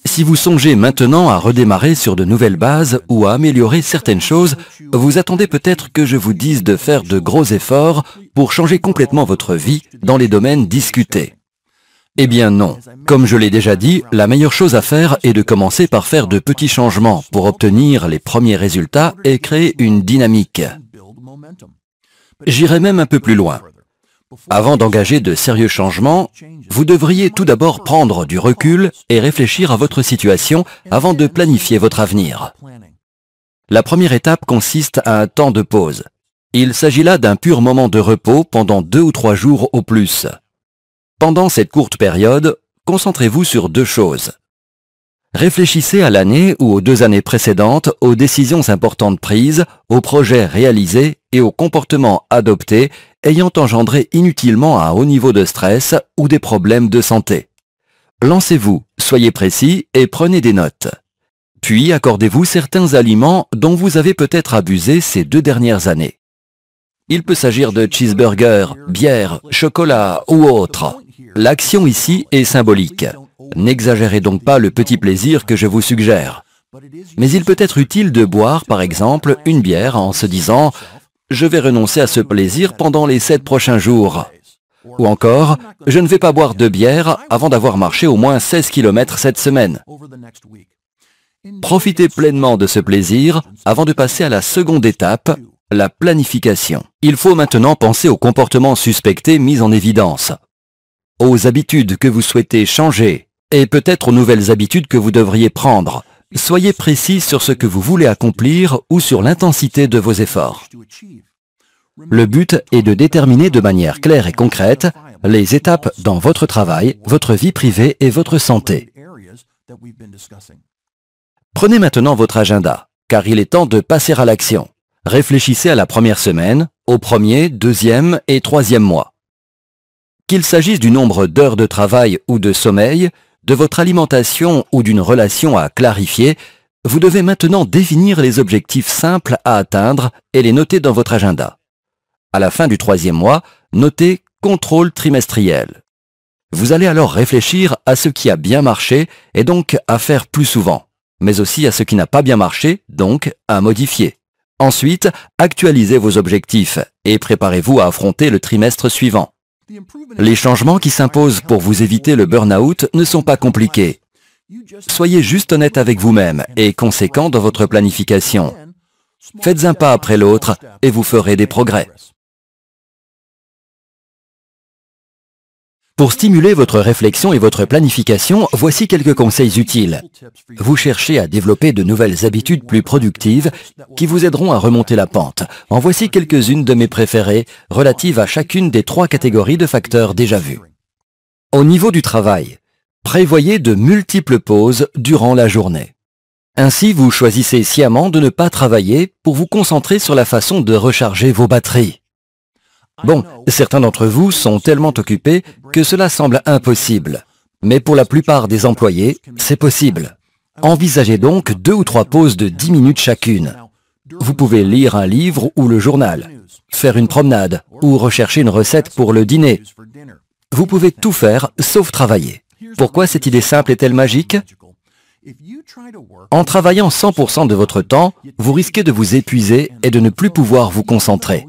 Si vous songez maintenant à redémarrer sur de nouvelles bases ou à améliorer certaines choses, vous attendez peut-être que je vous dise de faire de gros efforts pour changer complètement votre vie dans les domaines discutés. Eh bien non. Comme je l'ai déjà dit, la meilleure chose à faire est de commencer par faire de petits changements pour obtenir les premiers résultats et créer une dynamique. J'irai même un peu plus loin. Avant d'engager de sérieux changements, vous devriez tout d'abord prendre du recul et réfléchir à votre situation avant de planifier votre avenir. La première étape consiste à un temps de pause. Il s'agit là d'un pur moment de repos pendant 2 ou 3 jours au plus. Pendant cette courte période, concentrez-vous sur 2 choses. Réfléchissez à l'année ou aux 2 années précédentes, aux décisions importantes prises, aux projets réalisés et aux comportements adoptés ayant engendré inutilement un haut niveau de stress ou des problèmes de santé. Lancez-vous, soyez précis et prenez des notes. Puis accordez-vous certains aliments dont vous avez peut-être abusé ces 2 dernières années. Il peut s'agir de cheeseburgers, bière, chocolat ou autre. L'action ici est symbolique. N'exagérez donc pas le petit plaisir que je vous suggère. Mais il peut être utile de boire, par exemple, une bière en se disant « Je vais renoncer à ce plaisir pendant les 7 prochains jours ». Ou encore « Je ne vais pas boire de bière avant d'avoir marché au moins 16 km cette semaine ». Profitez pleinement de ce plaisir avant de passer à la seconde étape, la planification. Il faut maintenant penser aux comportements suspectés mis en évidence, aux habitudes que vous souhaitez changer et peut-être aux nouvelles habitudes que vous devriez prendre. Soyez précis sur ce que vous voulez accomplir ou sur l'intensité de vos efforts. Le but est de déterminer de manière claire et concrète les étapes dans votre travail, votre vie privée et votre santé. Prenez maintenant votre agenda, car il est temps de passer à l'action. Réfléchissez à la première semaine, au premier, deuxième et troisième mois. Qu'il s'agisse du nombre d'heures de travail ou de sommeil, de votre alimentation ou d'une relation à clarifier, vous devez maintenant définir les objectifs simples à atteindre et les noter dans votre agenda. À la fin du troisième mois, notez « Contrôle trimestriel ». Vous allez alors réfléchir à ce qui a bien marché et donc à faire plus souvent, mais aussi à ce qui n'a pas bien marché, donc à modifier. Ensuite, actualisez vos objectifs et préparez-vous à affronter le trimestre suivant. Les changements qui s'imposent pour vous éviter le burn-out ne sont pas compliqués. Soyez juste honnête avec vous-même et conséquent dans votre planification. Faites un pas après l'autre et vous ferez des progrès. Pour stimuler votre réflexion et votre planification, voici quelques conseils utiles. Vous cherchez à développer de nouvelles habitudes plus productives qui vous aideront à remonter la pente. En voici quelques-unes de mes préférées, relatives à chacune des 3 catégories de facteurs déjà vus. Au niveau du travail, prévoyez de multiples pauses durant la journée. Ainsi, vous choisissez sciemment de ne pas travailler pour vous concentrer sur la façon de recharger vos batteries. Bon, certains d'entre vous sont tellement occupés que cela semble impossible. Mais pour la plupart des employés, c'est possible. Envisagez donc 2 ou 3 pauses de 10 minutes chacune. Vous pouvez lire un livre ou le journal, faire une promenade ou rechercher une recette pour le dîner. Vous pouvez tout faire sauf travailler. Pourquoi cette idée simple est-elle magique? En travaillant 100% de votre temps, vous risquez de vous épuiser et de ne plus pouvoir vous concentrer.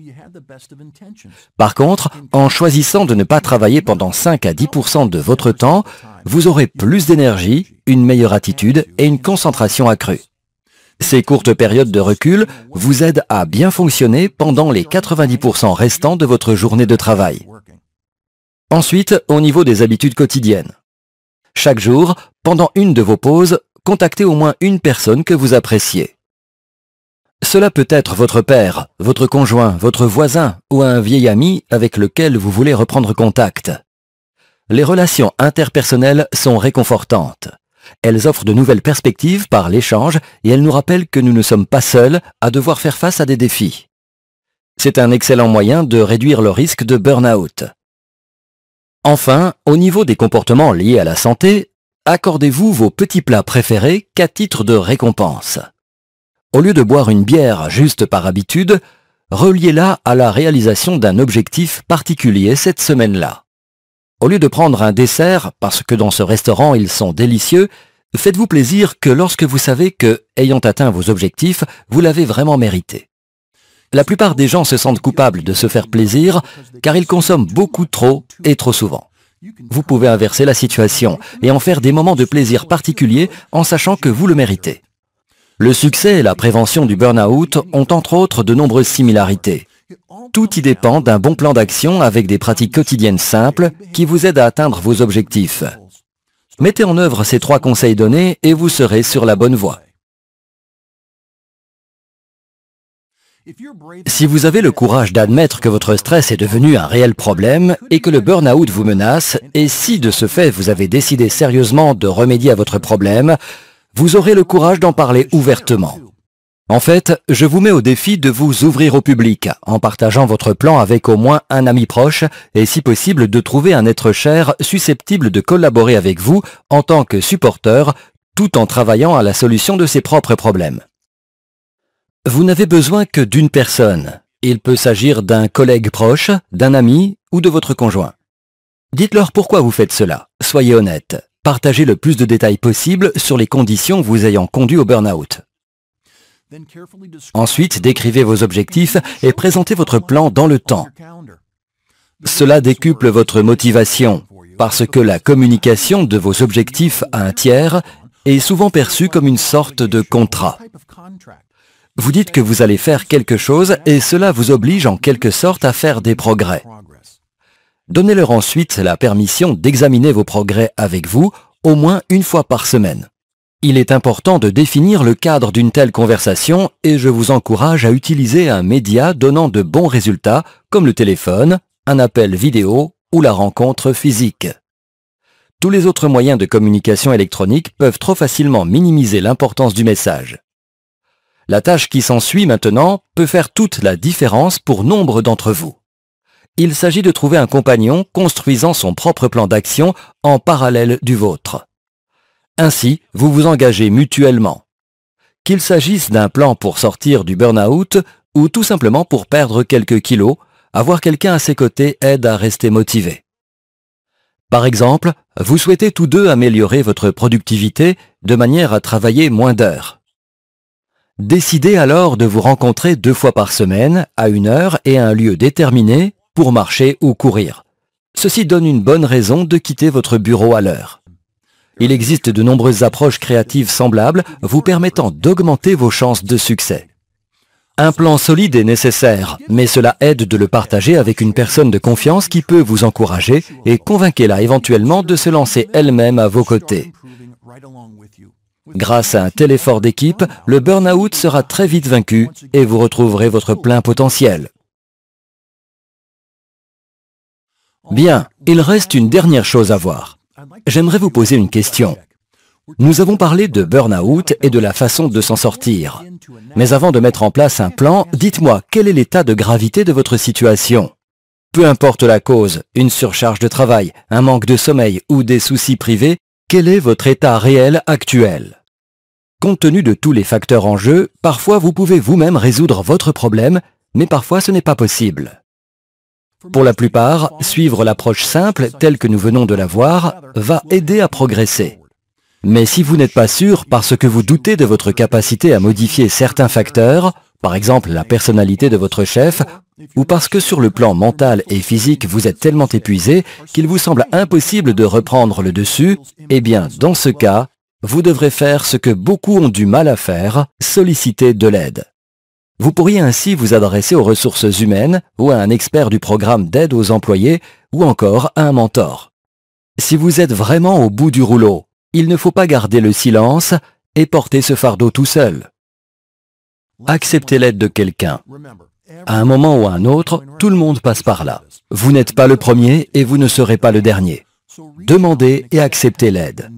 Par contre, en choisissant de ne pas travailler pendant 5 à 10% de votre temps, vous aurez plus d'énergie, une meilleure attitude et une concentration accrue. Ces courtes périodes de recul vous aident à bien fonctionner pendant les 90% restants de votre journée de travail. Ensuite, au niveau des habitudes quotidiennes. Chaque jour, pendant une de vos pauses, contactez au moins une personne que vous appréciez. Cela peut être votre père, votre conjoint, votre voisin ou un vieil ami avec lequel vous voulez reprendre contact. Les relations interpersonnelles sont réconfortantes. Elles offrent de nouvelles perspectives par l'échange et elles nous rappellent que nous ne sommes pas seuls à devoir faire face à des défis. C'est un excellent moyen de réduire le risque de burn-out. Enfin, au niveau des comportements liés à la santé, accordez-vous vos petits plats préférés qu'à titre de récompense. Au lieu de boire une bière juste par habitude, reliez-la à la réalisation d'un objectif particulier cette semaine-là. Au lieu de prendre un dessert, parce que dans ce restaurant ils sont délicieux, Faites-vous plaisir que lorsque vous savez que, ayant atteint vos objectifs, vous l'avez vraiment mérité. La plupart des gens se sentent coupables de se faire plaisir car ils consomment beaucoup trop et trop souvent. Vous pouvez inverser la situation et en faire des moments de plaisir particuliers en sachant que vous le méritez. Le succès et la prévention du burn-out ont entre autres de nombreuses similarités. Tout y dépend d'un bon plan d'action avec des pratiques quotidiennes simples qui vous aident à atteindre vos objectifs. Mettez en œuvre ces 3 conseils donnés et vous serez sur la bonne voie. Si vous avez le courage d'admettre que votre stress est devenu un réel problème et que le burn-out vous menace, et si de ce fait vous avez décidé sérieusement de remédier à votre problème, vous aurez le courage d'en parler ouvertement. En fait, je vous mets au défi de vous ouvrir au public, en partageant votre plan avec au moins un ami proche, et si possible de trouver un être cher susceptible de collaborer avec vous en tant que supporteur, tout en travaillant à la solution de ses propres problèmes. Vous n'avez besoin que d'une personne. Il peut s'agir d'un collègue proche, d'un ami ou de votre conjoint. Dites-leur pourquoi vous faites cela. Soyez honnête. Partagez le plus de détails possible sur les conditions vous ayant conduit au burn-out. Ensuite, décrivez vos objectifs et présentez votre plan dans le temps. Cela décuple votre motivation, parce que la communication de vos objectifs à un tiers est souvent perçue comme une sorte de contrat. Vous dites que vous allez faire quelque chose et cela vous oblige en quelque sorte à faire des progrès. Donnez-leur ensuite la permission d'examiner vos progrès avec vous au moins une fois par semaine. Il est important de définir le cadre d'une telle conversation et je vous encourage à utiliser un média donnant de bons résultats comme le téléphone, un appel vidéo ou la rencontre physique. Tous les autres moyens de communication électronique peuvent trop facilement minimiser l'importance du message. La tâche qui s'ensuit maintenant peut faire toute la différence pour nombre d'entre vous. Il s'agit de trouver un compagnon construisant son propre plan d'action en parallèle du vôtre. Ainsi, vous vous engagez mutuellement. Qu'il s'agisse d'un plan pour sortir du burn-out ou tout simplement pour perdre quelques kilos, avoir quelqu'un à ses côtés aide à rester motivé. Par exemple, vous souhaitez tous deux améliorer votre productivité de manière à travailler moins d'heures. Décidez alors de vous rencontrer 2 fois par semaine, à une heure et à un lieu déterminé, pour marcher ou courir. Ceci donne une bonne raison de quitter votre bureau à l'heure. Il existe de nombreuses approches créatives semblables vous permettant d'augmenter vos chances de succès. Un plan solide est nécessaire, mais cela aide de le partager avec une personne de confiance qui peut vous encourager et convainquez-la éventuellement de se lancer elle-même à vos côtés. Grâce à un tel effort d'équipe, le burn-out sera très vite vaincu et vous retrouverez votre plein potentiel. Bien, il reste une dernière chose à voir. J'aimerais vous poser une question. Nous avons parlé de burn-out et de la façon de s'en sortir. Mais avant de mettre en place un plan, dites-moi quel est l'état de gravité de votre situation. Peu importe la cause, une surcharge de travail, un manque de sommeil ou des soucis privés, quel est votre état réel actuel? Compte tenu de tous les facteurs en jeu, parfois vous pouvez vous-même résoudre votre problème, mais parfois ce n'est pas possible. Pour la plupart, suivre l'approche simple, telle que nous venons de la voir, va aider à progresser. Mais si vous n'êtes pas sûr parce que vous doutez de votre capacité à modifier certains facteurs, par exemple la personnalité de votre chef, ou parce que sur le plan mental et physique vous êtes tellement épuisé qu'il vous semble impossible de reprendre le dessus, eh bien dans ce cas, vous devrez faire ce que beaucoup ont du mal à faire, solliciter de l'aide. Vous pourriez ainsi vous adresser aux ressources humaines ou à un expert du programme d'aide aux employés ou encore à un mentor. Si vous êtes vraiment au bout du rouleau, il ne faut pas garder le silence et porter ce fardeau tout seul. Acceptez l'aide de quelqu'un. À un moment ou à un autre, tout le monde passe par là. Vous n'êtes pas le premier et vous ne serez pas le dernier. Demandez et acceptez l'aide.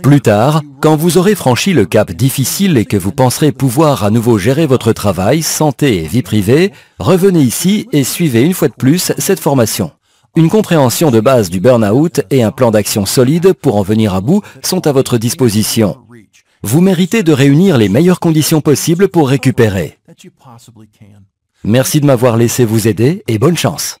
Plus tard, quand vous aurez franchi le cap difficile et que vous penserez pouvoir à nouveau gérer votre travail, santé et vie privée, revenez ici et suivez une fois de plus cette formation. Une compréhension de base du burn-out et un plan d'action solide pour en venir à bout sont à votre disposition. Vous méritez de réunir les meilleures conditions possibles pour récupérer. Merci de m'avoir laissé vous aider et bonne chance.